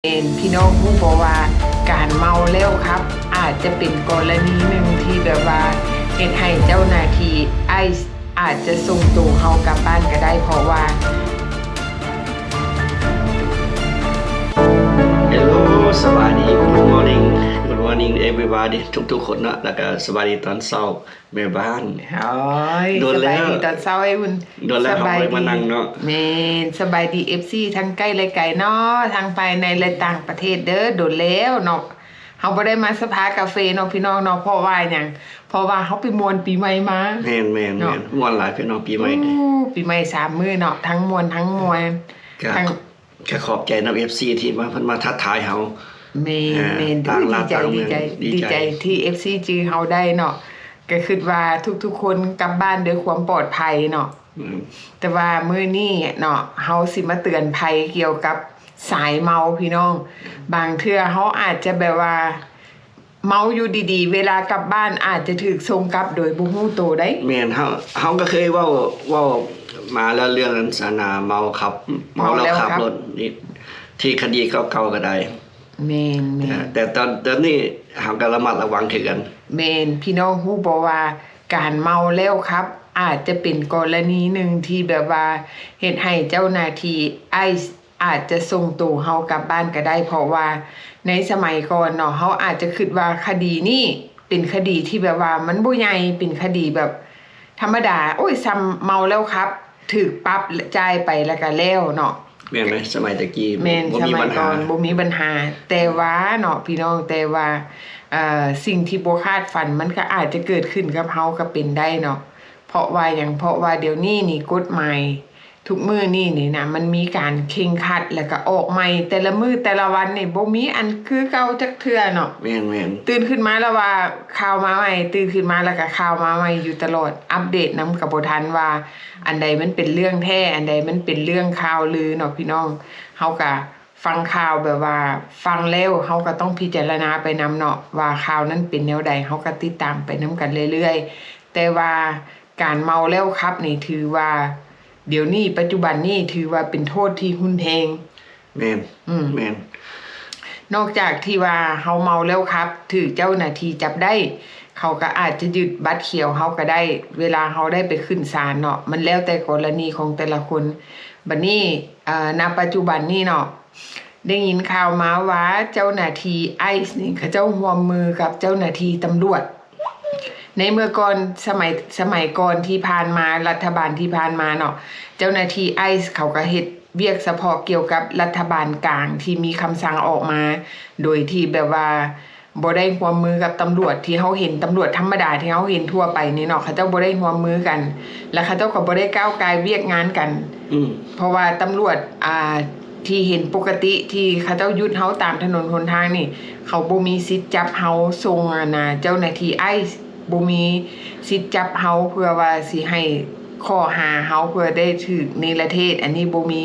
เป็นพี่น้องผู้บอกว่าการเมาแล้วครับอาจจะเป็นกรณีหนึ่งที่แบบว่าเฮ็ดให้เจ้าหน้าที่ไอซ์อาจจะส่งตัวเฮากลับบ้านก็ได้เพราะว่า Hello สวัสดี Good morning everybody ทุกคนนะแล้วก็สวัสดีตอนเช้าแม่บ้าน โดนแล้ว สบายดีตอนเช้าไอ้บุญ โดนแล้วเขาไปมานั่งเนาะ แม่นสบายดี FC ทั้งใกล้และไกลเนาะทั้งภายในและต่างประเทศเด้อโดนแล้วเนาะเฮาบ่ได้มาสภากาแฟเนาะพี่น้องเนาะเพราะว่าหยังเพราะว่าเฮาไปม่วนปีใหม่มา แม่นม่วนหลายพี่น้องปีใหม่นี่ ปีใหม่3มื้อเนาะทั้งม่วนทั้งมวล ก็ ทั้ง ขอบใจนำ FC ที่มาเพิ่นมาทักทายเฮา เมน ต่างลาวต่างเมื ดี อง ใจ ดี ดี ใจ ใจที่ FC จื้อเฮาได้เนาะก็คิดว่าทุกๆคนกลับบ้านด้วยความปลอดภัยเนาะ อืม แต่ว่ามื้อนี้เนาะเฮาสิมาเตือนภัยเกี่ยวกับสายเมาพี่น้อง บางเทื่อเฮาอาจจะแบบว่า เมาอยู่ดีๆ เวลากลับบ้านอาจจะถูกส่งกลับโดยบ่ฮู้ตัวได้ แม่นเฮาก็เคยเว้ามาแล้วเรื่องนั้นสนาเมาขับแล้วขับรถนี่ที่คดีเก่าๆก็ได้ แม่น แต่ตอนนี้เฮาก็ระมัดระวังคือกัน เมนพี่น้องฮู้บ่ว่าการเมาแล้วครับ อาจจะเป็นกรณีหนึ่งที่แบบว่าเฮ็ดให้เจ้าหน้าที่ไอซ์อาจจะส่งตัวเฮากลับบ้านก็ได้ เพราะว่าในสมัยก่อนเนาะเฮาอาจจะคิดว่าคดีนี้เป็นคดีที่แบบว่ามันบ่ใหญ่เป็นคดีแบบธรรมดาโอ้ยซ้ำเมาแล้วครับถูกปรับจ่ายไปแล้วก็แล้วเนาะ แม่นไหมสมัยตะกี้ แม่น บ่ ส มี มั ปั ย ญ ก่ หา อนบ่มีปัญหา แต่ว่าเนาะพี่น้องแต่ว่าสิ่งที่บ่คาดฝันมันก็อาจจะเกิดขึ้นกับเฮาก็เป็นได้เนาะเพราะว่าหยังเพราะว่าเดี๋ยวนี้นี่กฎหมายทุกมื้อนี่นะมันมีการเคร่งครัดแล้วก็ออกใหม่แต่ละมื้อแต่ละวันนี่บ่มีอันคือเก่าจักเทื่อเนาะ แม่น ตื่นขึ้นมาแล้วว่าข่าวมาใหม่ตื่นขึ้นมาแล้วก็ข่าวมาใหม่อยู่ตลอดอัปเดตนำกับบ่ทันว่า อันใดมันเป็นเรื่องแท้อันใดมันเป็นเรื่องข่าวลือเนาะพี่น้องเฮาก็ฟังข่าวแบบว่าฟังแล้วเฮาก็ต้องพิจารณาไปนำเนาะว่าข่าวนั้นเป็นแนวใดเฮาก็ติดตามไปนำกันเรื่อยๆแต่ว่าการเมาแล้วครับนี่ถือว่า เดี๋ยวนี้ปัจจุบันนี้ถือว่าเป็นโทษที่รุนแรง แม่นแม่น นอกจากที่ว่าเฮาเมาแล้วครับถือเจ้าหน้าที่จับได้ เขาก็อาจจะยึดบัตรเขียวเฮาก็ได้ เวลาเฮาได้ไปขึ้นศาลเนาะมันแล้วแต่กรณีของแต่ละคนบัดนี้ณปัจจุบันนี้เนาะได้ยินข่าวมาว่าเจ้าหน้าที่ไอซ์นี่เขาเจ้าร่วมมือกับเจ้าหน้าที่ตำรวจ ในเมื่อก่อนสมัยก่อนที่ผ่านมารัฐบาลที่ผ่านมาเนาะเจ้าหน้าที่ไอซ์เขาก็เฮ็ดเวียกเฉพาะเกี่ยวกับรัฐบาลกลางที่มีคำสั่งออกมา โดยที่แบบว่าบ่ได้ร่วมมือกับตำรวจที่เฮาเห็นตำรวจธรรมดาที่เฮาเห็นทั่วไปนี่เนาะเขาเจ้าบ่ได้ร่วมมือกัน และเขาเจ้าก็บ่ได้ก้าวกายเวียกงานกัน เพราะว่าตำรวจที่เห็นปกติที่เขาเจ้ายุดเฮาตามถนนหนทางนี่เขาบ่มีสิทธิ์จับเฮาส่งเจ้าหน้าที่ไอซ์บ่มีสิทธิ์จับเฮาเพื่อว่าสิให้ข้อหาเฮาเพื่อได้ถูกนิรเทศอันนี้บ่มี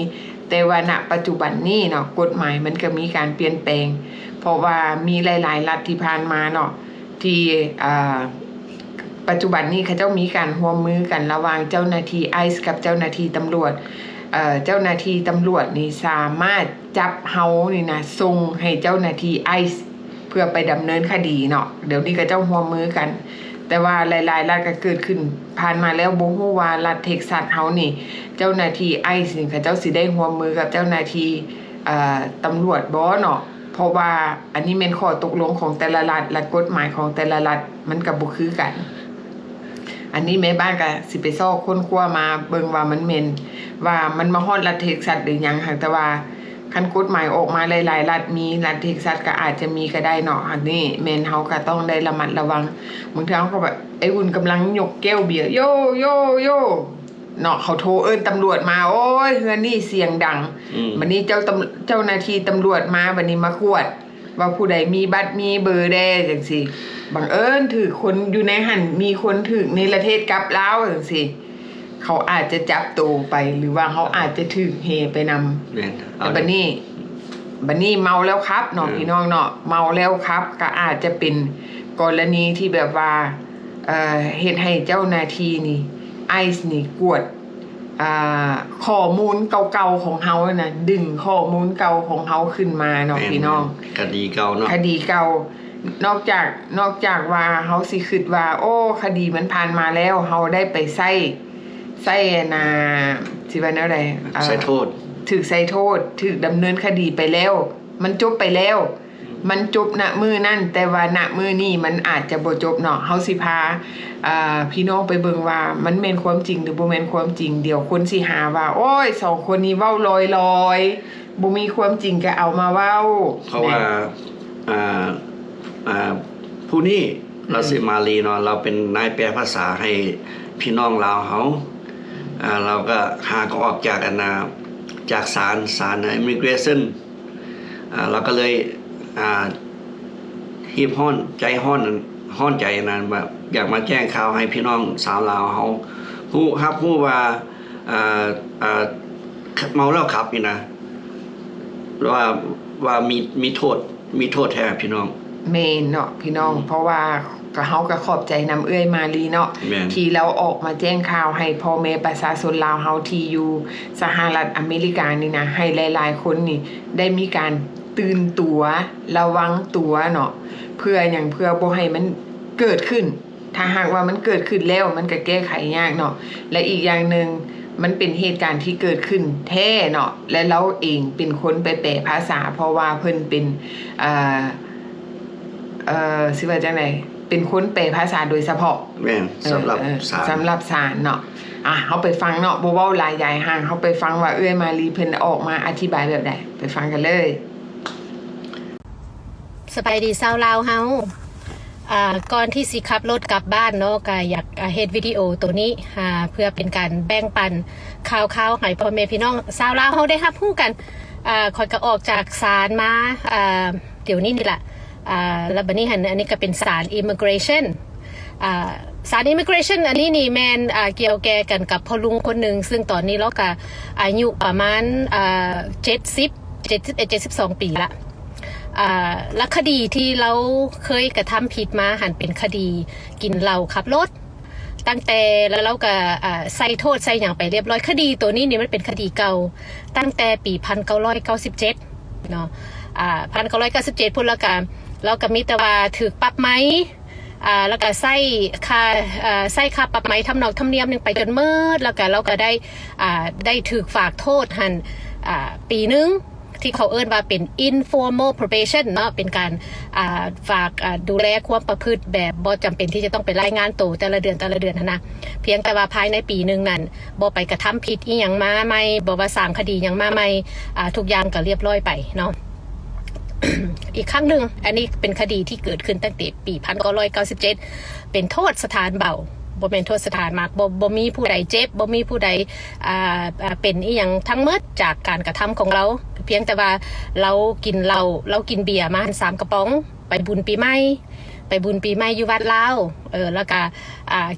แต่ว่าณปัจจุบันนี้เนาะกฎหมายมันก็มีการเปลี่ยนแปลงเพราะว่ามีหลายๆรัฐที่ผ่านมาเนาะที่ปัจจุบันนี้เขาเจ้ามีการร่วมมือกันระหว่างเจ้าหน้าที่ไอซ์กับเจ้าหน้าที่ตำรวจเจ้าหน้าที่ตำรวจนี่สามารถจับเฮานี่นะส่งให้เจ้าหน้าที่ไอซ์เพื่อไปดำเนินคดีเนาะเดี๋ยวนี้ก็เจ้าร่วมมือกันแต่ว่าหลายๆรัฐก็เกิดขึ้นผ่านมาแล้วบ่ฮู้ว่ารัฐเท็กซัสเฮานี่เจ้าหน้าที่ไอซ์นี่เขาเจ้าสิได้ร่วมมือกับเจ้าหน้าที่ตำรวจบ่เนาะเพราะว่าอันนี้เป็นข้อตกลงของแต่ละรัฐและกฎหมายของแต่ละรัฐมันก็บ่คือกันอันนี้แม่บ้านก็สิไปซอกค้นคว้ามาเบิ่งว่ามันแม่นว่ามันมาฮอดรัฐเท็กซัสหรือหยังหักแต่ว่าคันกฎหมายออกมาหลายๆรัฐมีรัฐเท็กซัสก็อาจจะมีก็ได้เนาะอันนี้แม่นเฮาก็ต้องได้ระมัดระวังบางทีเฮาก็แบบไอ้อุ่นกำลังยกแก้วเบียร์โยโยโยเนาะเขาโทรตำรวจมาโอ้ยเฮือนนี่เสียงดังบัดนี้เจ้าหน้าที่ตำรวจมาบัดนี้มาขวดว่าผู้ใดมีบัตรมีเบอร์แดจังซี่บังเอิญถือคนอยู่ในหันมีคนถึกในประเทศกลับลาวจังซี่เขาอาจจะจับตัวไปหรือว่าเขาอาจจะถึกเฮไปนำแต่บัดนี้เมาแล้วครับเนาะพี่น้องเนาะเมาแล้วครับก็อาจจะเป็นกรณีที่แบบว่าเฮ็ดให้เจ้าหน้าที่นี่ไอซ์นี่กวด ข้อมูลเก่าๆของเฮานะดึงข้อมูลเก่าของเฮาขึ้นมาเนาะพี่น้องคดีเก่าเนาะคดีเก่านอกจากว่าเฮาสิคิดว่าโอ้คดีมันผ่านมาแล้วเฮาได้ไปใส่นาสิว่าแนวใดใส่โทษถูกใส่โทษถูกดำเนินคดีไปแล้วมันจบไปแล้วมันจบณมือนั่นแต่ว่าณมือนี่มันอาจจะบ่จบเนาะเฮาสิพาพี่น้องไปเบิ่งว่ามันแม่นความจริงหรือบ่แม่นความจริงเดี๋ยวคนสิหาว่าโอ้ย2คนนี้เว้าลอยๆบ่มีความจริงก็เอามาเว้าเพราะว่าผู้นี้เราสิมาลีเนาะเราเป็นนายแปลภาษาให้พี่น้องลาวเฮาเราก็หาก็ออกจากจากศาลimmigration เราก็เลยฮีบฮ้อนใจฮ้อนใจนั้นแบบอยากมาแจ้งข่าวให้พี่น้องสาวลาวเฮาฮู้ว่าเมาแล้วขับนี่นะว่ามีโทษแท้พี่น้องเมนเนาะพี่น้องเพราะว่าก็เฮาก็ขอบใจนำเอื้อยมาลีเนาะที่เราออกมาแจ้งข่าวให้พ่อแม่ประชาชนลาวเฮาที่อยู่สหรัฐอเมริกานี่นะให้หลายๆคนนี่ได้มีการตื่นตัวระวังตัวเนาะเพื่อบ่ให้มันเกิดขึ้นถ้าหากว่ามันเกิดขึ้นแล้วมันก็แก้ไขยากเนาะและอีกอย่างนึงมันเป็นเหตุการณ์ที่เกิดขึ้นแท้เนาะและเราเองเป็นคนไปแปลภาษาเพราะว่าเพิ่นเป็นสิว่าจังได๋เป็นคนแปลภาษาโดยเฉพาะแม่นสำหรับศาลเนาะเฮาไปฟังเนาะบ่เว้าหลายใหญ่ห่างเฮาไปฟังว่าเอื้อยมาลีเพิ่นออกมาอธิบายแบบใดไปฟังกันเลยสบายดีชาวลาวเฮาก่อนที่สิขับรถกลับบ้านเนาะก็อยากเฮ็ดวิดีโอตัวนี้เพื่อเป็นการแบ่งปันข่าวให้พ่อแม่พี่น้องชาวลาวเฮาได้รับรู้กันค่อยก็ออกจากศาลมาเดี๋ยวนี้นี่แหละแล้วบัดนี้อันนี้ก็เป็นศาล immigration ศาล immigration อันนี้นี่แม่นเกี่ยวแก่กันกับพ่อลุงคนหนึ่งซึ่งตอนนี้เราก็อายุประมาณ72 ปีละและคดีที่เราเคยกระทำผิดมาหันเป็นคดีกินเหล้าขับรถตั้งแต่แล้วเราก็ใส่โทษใส่อย่างไปเรียบร้อยคดีตัวนี้นี่มันเป็นคดีเก่าตั้งแต่ปี1997เนาะ1997พุ่นแล้วก็มีแต่ว่าถูกปรับไหมแล้วก็ใส่ค่าปรับไหมทำนองธรรมเนียมนึงไปจนเมิดแล้วก็เราก็ได้ถูกฝากโทษหันปีนึงที่เขาเอิ้นว่าเป็น informal probation เนาะเป็นการฝากดูแลความประพฤติแบบบ่จำเป็นที่จะต้องไปรายงานตัวแต่ละเดือนนะเพียงแต่ว่าภายในปีนึงนั้นบ่ไปกระทำผิดอีหยังมาใหม่บ่ว่าสร้างคดีหยังมาใหม่ทุกอย่างก็เรียบร้อยไปเนาะ อีกครั้งหนึ่งอันนี้เป็นคดีที่เกิดขึ้นตั้งแต่ปี1997เป็นโทษสถานเบาบ่เป็นโทษสถานมากบ่มีผู้ใดเจ็บบ่มีผู้ใดเป็นอีหยังทั้งหมดจากการกระทำของเราเพียงแต่ว่าเรากินเบียร์มา3 กระป๋องไปบุญปีใหม่อยู่วัดลาวแล้วก็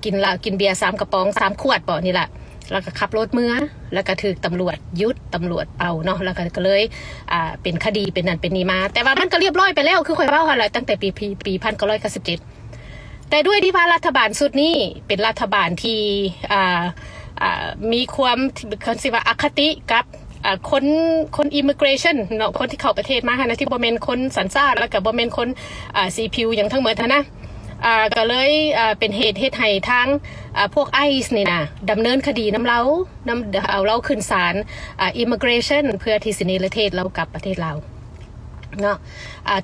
กินเบียร์3 กระป๋อง3 ขวดบ่นี่ล่ะแล้วก็ขับรถเมื่อแล้วก็ถูกตำรวจยึดตำรวจเอาเนาะแล้วก็เลยเป็นคดีเป็นนั่นเป็นนี่มาแต่ว่ามันก็เรียบร้อยไปแล้วคือค่อยเว้าหั่นแหละตั้งแต่ปี1997แต่ด้วยที่ว่ารัฐบาลสุดนี้เป็นรัฐบาลที่มีความสิว่าอคติกับคนอิมิเกรชันเนาะคนที่เข้าประเทศมานะที่บ่แม่นคนสัญชาติแล้วก็บ่แม่นคนสีผิวอย่างทั้งหมดนะก็เลยเป็นเหตุให้ทางพวกไอซ์นี่นะดำเนินคดีเอาเราขึ้นศาลอิมิเกรชันเพื่อที่สินิรเทศเรากลับประเทศเราเนาะ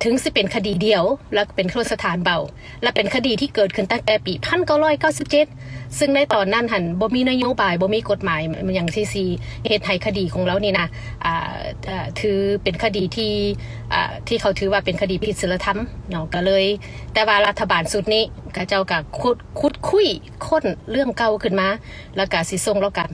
ถึงสิเป็นคดีเดียวและเป็นโทษสถานเบาและเป็นคดีที่เกิดขึ้นตั้งแต่ปี1997ซึ่งในตอนนั้นหันบ่มีนโยบายบ่มีกฎหมายอย่างที่เหตุให้คดีของเรานี่นะถือเป็นคดีที่เขาถือว่าเป็นคดีผิดศีลธรรมเนาะก็เลยแต่ว่ารัฐบาลสุดนี้ก็เจ้าก็คุยค้นเรื่องเก่าขึ้นมาแล้วก็สิส่งแล้วกัน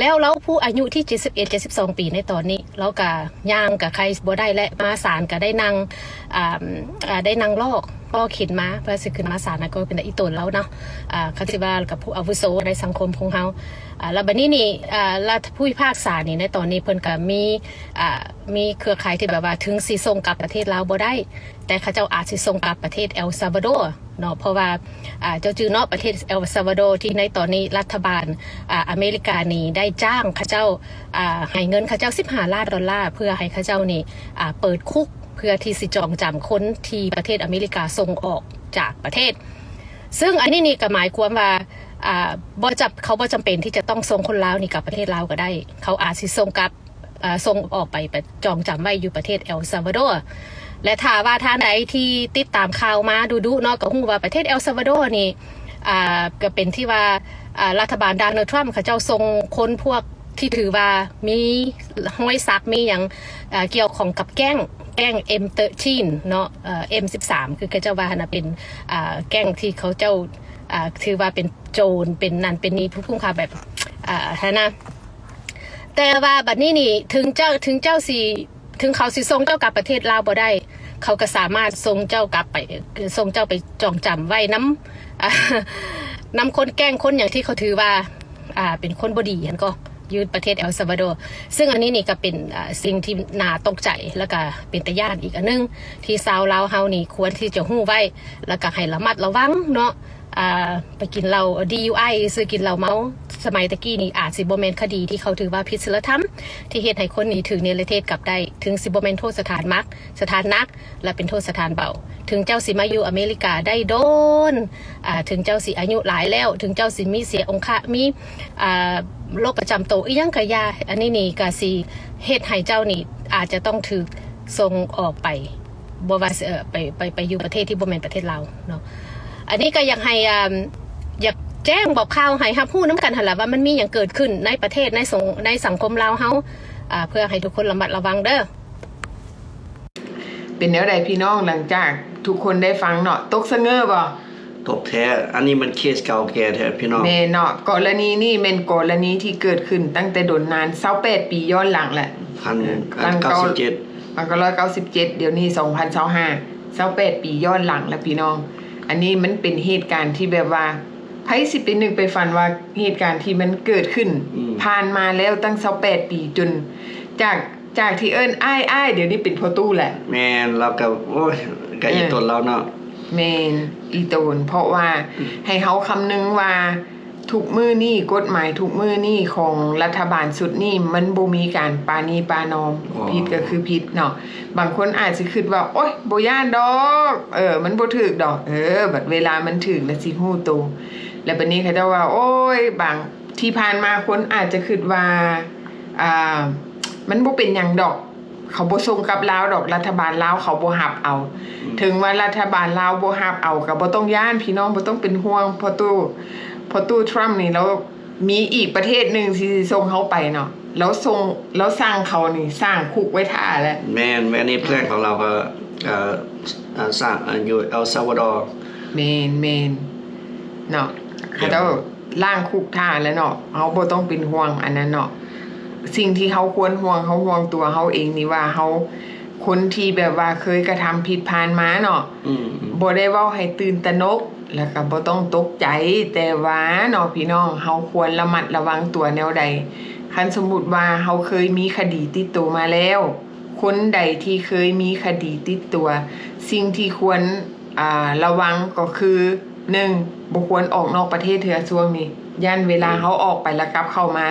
แล้วเราผู้อายุที่71-72 ปีในตอนนี้เราก็ย่างกับใครบ่ได้และมาศาลก็ได้นั่งลอก ก็เข็นมาเพื่อสิขึ้นมาศาลนะก็เป็นอีตนแล้วเนาะเขาสิว่ากับผู้อาวุโสในสังคมของเฮาแล้วบัดนี้นี่รัฐผู้พิพากษานี่ในตอนนี้เพิ่นก็มีเครือข่ายที่แบบว่าถึงสิส่งกลับประเทศลาวบ่ได้แต่เขาเจ้าอาจสิส่งกลับประเทศเอลซัลวาดอร์เนาะเพราะว่าเจ้าจือเนาะประเทศเอลซัลวาดอร์ที่ในตอนนี้รัฐบาลอเมริกานี่ได้จ้างเขาเจ้าให้เงินเขาเจ้า$15 ล้านเพื่อให้เขาเจ้านี่เปิดคุกเพื่อที่สิจองจำคนที่ประเทศอเมริกาส่งออกจากประเทศซึ่งอันนี้นี่ก็หมายความว่าเขาบ่จำเป็นที่จะต้องส่งคนลาวนี่กลับประเทศลาวก็ได้เขาอาจสิส่งกลับส่งออกไปจองจำไว้อยู่ประเทศเอลซัลวาดอร์และถ้าว่าท่านใดที่ติดตามข่าวมาดูเนาะก็ฮู้ว่าประเทศเอลซัลวาดอร์นี่ก็เป็นที่ว่ารัฐบาลโดนัลด์ทรัมป์เขาเจ้าส่งคนพวกที่ถือว่ามีห้อยซักมีอย่างเกี่ยวของกับแก๊งM13 เนาะM13 คือเขาเจ้าว่าน่ะเป็นแก๊งที่เขาเจ้าถือว่าเป็นโจรเป็นนั่นเป็นนี่ผู้พุ่งข่าวแบบนะแต่ว่าบัดนี้นี่ถึงเขาสิส่งเจ้ากลับประเทศลาวบ่ได้เขาก็สามารถส่งเจ้ากลับไปส่งเจ้าไปจองจำไว้น้ำคนแกล้งคนอย่างที่เขาถือว่าเป็นคนบ่ดีก็ยืดประเทศเอลซัลวาดอร์ซึ่งอันนี้นี่ก็เป็นสิ่งที่น่าตกใจแล้วก็เป็นตะย่านอีกอันนึงที่ชาวลาวเฮานี่ควรที่จะฮู้ไว้แล้วก็ให้ระมัดระวังเนาะไปกินเหล้า DUI ซื้อกินเหล้าเมาสมัยตะกี้นี่อาจสิบ่แม่นคดีที่เขาถือว่าผิดศีลธรรมที่เฮ็ดให้คนนี้ถึงเนรเทศกลับได้ถึงสิบ่แม่นโทษสถานหนักและเป็นโทษสถานเบาถึงเจ้าสิมาอยู่อเมริกาได้โดนถึงเจ้าสิอายุหลายแล้วถึงเจ้าสิมีเสียองค์มีโรคประจำตัวอีหยังก็อย่าอันนี้นี่ก็สิเฮ็ดให้เจ้านี่อาจจะต้องถูกส่งออกไปบ่ว่าไปอยู่ประเทศที่บ่แม่นประเทศลาวเนาะอันนี้ก็อยากให้อยากแจ้งบอกข่าวให้รับรู้น้ำกันหั่นล่ะว่ามันมีอย่างเกิดขึ้นในประเทศในสังคมลาวเฮาเพื่อให้ทุกคนระมัดระวังเด้อเป็นแนวใดพี่น้องหลังจากทุกคนได้ฟังเนาะตกสะเง้อบ่ตกแท้อันนี้มันเคสเก่าแก่แท้พี่น้องแม่เนาะกรณีนี้เป็นกรณีที่เกิดขึ้นตั้งแต่โดนนาน28ปีย้อนหลังแหละ1997เดี๋ยวนี้2025 28ปีย้อนหลังแล้วพี่น้องอันนี้มันเป็นเหตุการณ์ที่แบบว่าไผสิไปนึกไปฝันว่าเหตุการณ์ที่มันเกิดขึ้นผ่านมาแล้วตั้ง28ปีจนจากที่เอิ้นอ้ายเดี๋ยวนี้เป็นพ่อตู้แหละแม่นเราก็โอ้ยก็อีตนเราเนาะแม่นอีตนเพราะว่าให้เฮาคำนึงว่าทุกมื้อนี้กฎหมายทุกมื้อนี้ของรัฐบาลสุดนี้มันบ่มีการปานีปานอมผิดก็คือผิดเนาะบางคนอาจสิคิดว่าโอ๊ยบ่ย่านดอกมันบ่ถูกดอกบัดเวลามันถึงแล้วสิฮู้โตแล้วบัดนี้เขาจะว่าโอ๊ยบางที่ผ่านมาคนอาจจะคิดว่ามันบ่เป็นหยังดอกเขาบ่ส่งกลับลาวดอกรัฐบาลลาวเขาบ่รับเอาถึงว่ารัฐบาลลาวบ่รับเอาก็บ่ต้องย้านพี่น้องบ่ต้องเป็นห่วงพอตู้ทรัมป์นี่แล้วมีอีกประเทศนึงที่ส่งเขาไปเนาะแล้วสร้างเขานี่สร้างคุกไว้ท่าแล้วแม่นี่เพื่อนของเราก็สร้างอยู่เอลซัลวาดอร์แม่นเนาะเขาจะล่างคุกท่าแล้วเนาะเฮาบ่ต้องเป็นห่วงอันนั้นเนาะสิ่งที่เขาควรห่วงเขาห่วงตัวเขาเองนี่ว่าเขาคนที่แบบว่าเคยกระทำผิดผ่านมาเนาะบ่ได้เว้าให้ตื่นตระหนกแล้วก็บ่ต้องตกใจแต่ว่าเนาะพี่น้องเฮาควรระมัดระวังตัวแนวใดคันสมมุติว่าเฮาเคยมีคดีติดตัวมาแล้วคนใดที่เคยมีคดีติดตัวสิ่งที่ควรระวังก็คือ1บ่ควรออกนอกประเทศเทื่อช่วงนี้ย่านเวลาเฮาออกไปแล้วกลับเข้ามา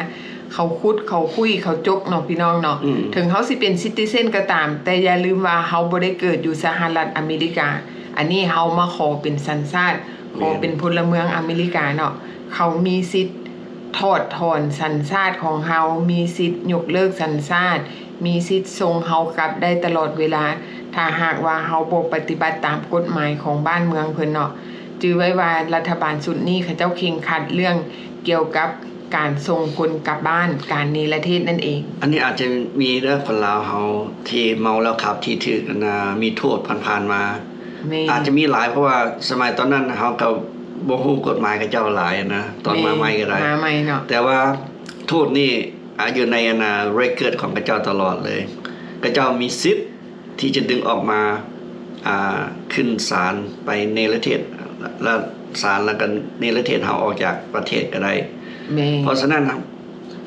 เขาคุดเขาคุยเขาจกเนาะพี่น้องเนาะถึงเขาสิเป็นซิติเซนก็ตามแต่อย่าลืมว่าเขาบ่ได้เกิดอยู่สหรัฐอเมริกาอันนี้เขามาขอเป็นสัญชาติขอเป็นพลเมืองอเมริกาเนาะเขามีสิทธิ์ถอดถอนสัญชาติของเขามีสิทธิ์ยกเลิกสัญชาติมีสิทธิ์ส่งเขากลับได้ตลอดเวลาถ้าหากว่าเขาบ่ปฏิบัติตามกฎหมายของบ้านเมืองเพิ่นเนาะจื้อไว้ว่ารัฐบาลสุดนี้เขาเจ้าเข่งขัดเรื่องเกี่ยวกับการส่งคนกลับบ้านการเนรเทศนั่นเองอันนี้อาจจะมีเรื่องคนลาวเฮาที่เมาแล้วขับที่ถูกมีโทษผ่านๆมาอาจจะมีหลายเพราะว่าสมัยตอนนั้นเฮาก็บ่ฮู้กฎหมายกับเจ้าหลายนะตอนมาใหม่ก็ได้มาใหม่เนาะแต่ว่าโทษนี่อยู่ในเรคคอร์ดของเจ้าตลอดเลยเจ้ามีสิทธิ์ที่จะดึงออกมา ขึ้นศาลไปเนรเทศแล้วศาลแล้วกันเนรเทศเฮาออกจากประเทศก็ได้ แม่ เพราะฉะนั้น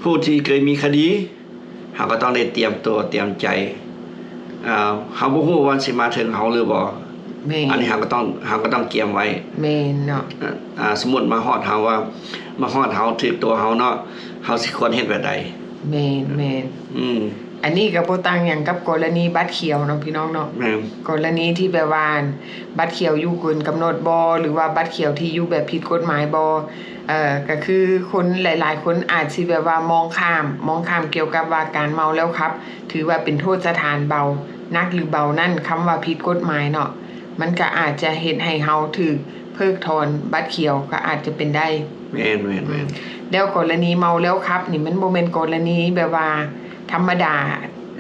ผู้ที่เคยมีคดีเฮาก็ต้องได้เตรียมตัวเตรียมใจเฮาบ่ฮู้ว่าสิมาถึงเฮาหรือบ่ แม่ อันนี้เฮาก็ต้องเตรียมไว้ แม่เนาะ สมมุติมาฮอดเฮาว่ามาฮอดเฮาถึกตัวเฮาเนาะเฮาสิควรเฮ็ดแบบใด แม่ อันนี้ก็บ่ต่างหยังกับกรณีบัตรเขียวเนาะพี่น้องเนาะ แม่น กรณีที่แบบว่าบัตรเขียวอยู่เกินกำหนดบ่หรือว่าบัตรเขียวที่อยู่แบบผิดกฎหมายบ่ก็คือคนหลายๆคนอาจสิแบบว่ามองข้ามเกี่ยวกับว่าการเมาแล้วครับ ถือว่าเป็นโทษสถานเบานักหรือเบานั่นคำว่าผิดกฎหมายเนาะมันก็อาจจะเฮ็ดให้เฮาถูกเพิกถอนบัตรเขียวก็อาจจะเป็นได้ แม่น แล้วกรณีเมาแล้วครับนี่มันบ่แม่นกรณีแบบว่าธรรมดา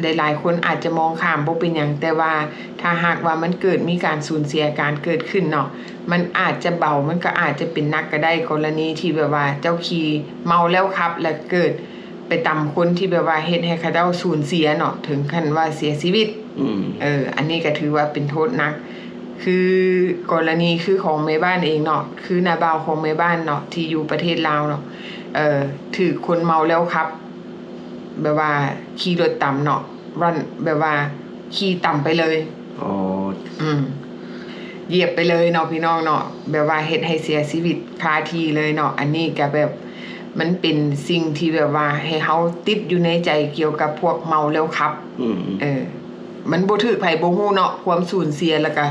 หลายๆคนอาจจะมองข้ามบ่เป็นหยังแต่ว่าถ้าหากว่ามันเกิดมีการสูญเสียการเกิดขึ้นเนาะมันอาจจะเบามันก็อาจจะเป็นนักก็ได้กรณีที่แบบว่าเจ้าขี่เมาแล้วครับแล้วเกิดไปตำคนที่แบบว่าเฮ็ดให้เขาเจ้าสูญเสียเนาะถึงขั้นว่าเสียชีวิต อันนี้ก็ถือว่าเป็นโทษหนักคือกรณีคือของแม่บ้านเองเนาะคือนาบ่าวของแม่บ้านเนาะที่อยู่ประเทศลาวเนาะถือคนเมาแล้วครับ แบบว่าขี่รถต่ำเนาะรันแบบว่าขี่ต่ำไปเลย อ๋อ เหยียบไปเลยเนาะพี่น้องเนาะแบบว่าเฮ็ดให้เสียชีวิตคาที่เลยเนาะอันนี้ก็แบบมันเป็นสิ่งที่แบบว่าให้เฮาติดอยู่ในใจเกี่ยวกับพวกเมาแล้วครับ มันบ่ถือไผบ่ฮู้เนาะความสูญเสียแล้วก็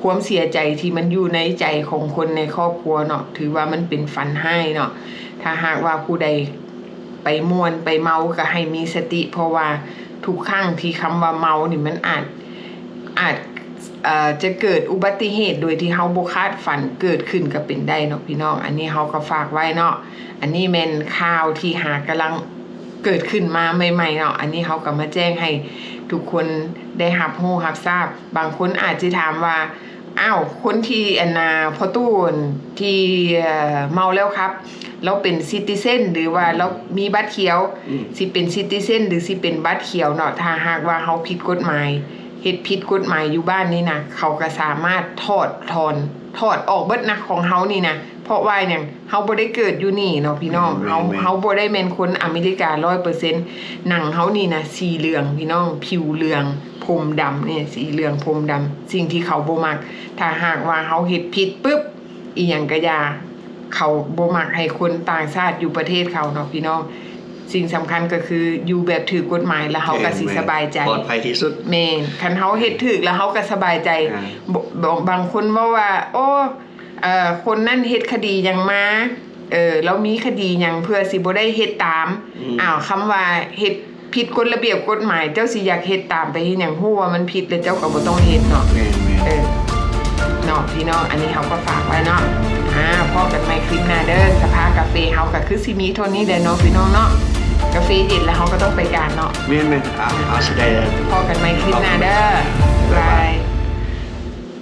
ความเสียใจที่มันอยู่ในใจของคนในครอบครัวเนาะถือว่ามันเป็นฝันให้เนาะถ้าหากว่าผู้ใดไปม่วนไปเมาก็ให้มีสติเพราะว่าทุกครั้งที่คำว่าเมานี่มันอาจจะเกิดอุบัติเหตุโดยที่เฮาบ่คาดฝันเกิดขึ้นก็เป็นได้เนาะพี่น้องอันนี้เฮาก็ฝากไว้เนาะอันนี้แม่นข่าวที่หากำลังเกิดขึ้นมาใหม่ๆเนาะอันนี้เฮาก็มาแจ้งให้ทุกคนได้รับรู้รับทราบบางคนอาจจะถามว่าอ้าวคนที่พ่อตู้นที่เมาแล้วครับเราเป็นซิติเซนหรือว่าเรามีบัตรเขียวสิเป็นซิติเซนหรือสิเป็นบัตรเขียวเนาะถ้าหากว่าเฮาผิดกฎหมายเฮ็ดผิดกฎหมายอยู่บ้านนี่นะเขาก็สามารถถอดออกเบิดนะของเฮานี่นะเพราะว่าหยังเฮาบ่ได้เกิดอยู่นี่เนาะพี่น้องเฮาบ่ได้แม่นคนอเมริกา 100% หนังเฮานี่นะสีเหลืองพี่น้องผิวเหลืองผมดำนี่สีเหลืองผมดำสิ่งที่เขาบ่มักถ้าหากว่าเฮาเฮ็ดผิดปึ๊บอีหยังก็อย่าเขาบ่มักให้คนต่างชาติอยู่ประเทศเขาเนาะพี่น้องสิ่งสำคัญก็คืออยู่แบบถูกกฎหมายแล้วเฮาก็สิสบายใจปลอดภัยที่สุดแม่นคันเฮาเฮ็ดถูกแล้วเฮาก็สบายใจบางคนว่าโอ้คนนั้นเฮ็ดคดีหยังมาแล้วมีคดีหยังเพื่อสิบ่ได้เฮ็ดตามคำว่าเฮ็ดผิดกฎระเบียบกฎหมายเจ้าสิอยากเฮ็ดตามไปเฮ็ดหยังฮู้ว่ามันผิดแล้วเจ้าก็บ่ต้องเฮ็ดเนาะเนาะพี่น้องอันนี้เฮาก็ฝากไว้เนาะพอกันใหม่คลิปหน้าเด้อสภากาแฟเฮาก็คือสิมีเท่านี้แหละเนาะพี่น้องเนาะกาแฟเย็นแล้วเฮาก็ต้องไปการเนาะแม่นเอาสิได้พอกันใหม่คลิปหน้าเด้อบาย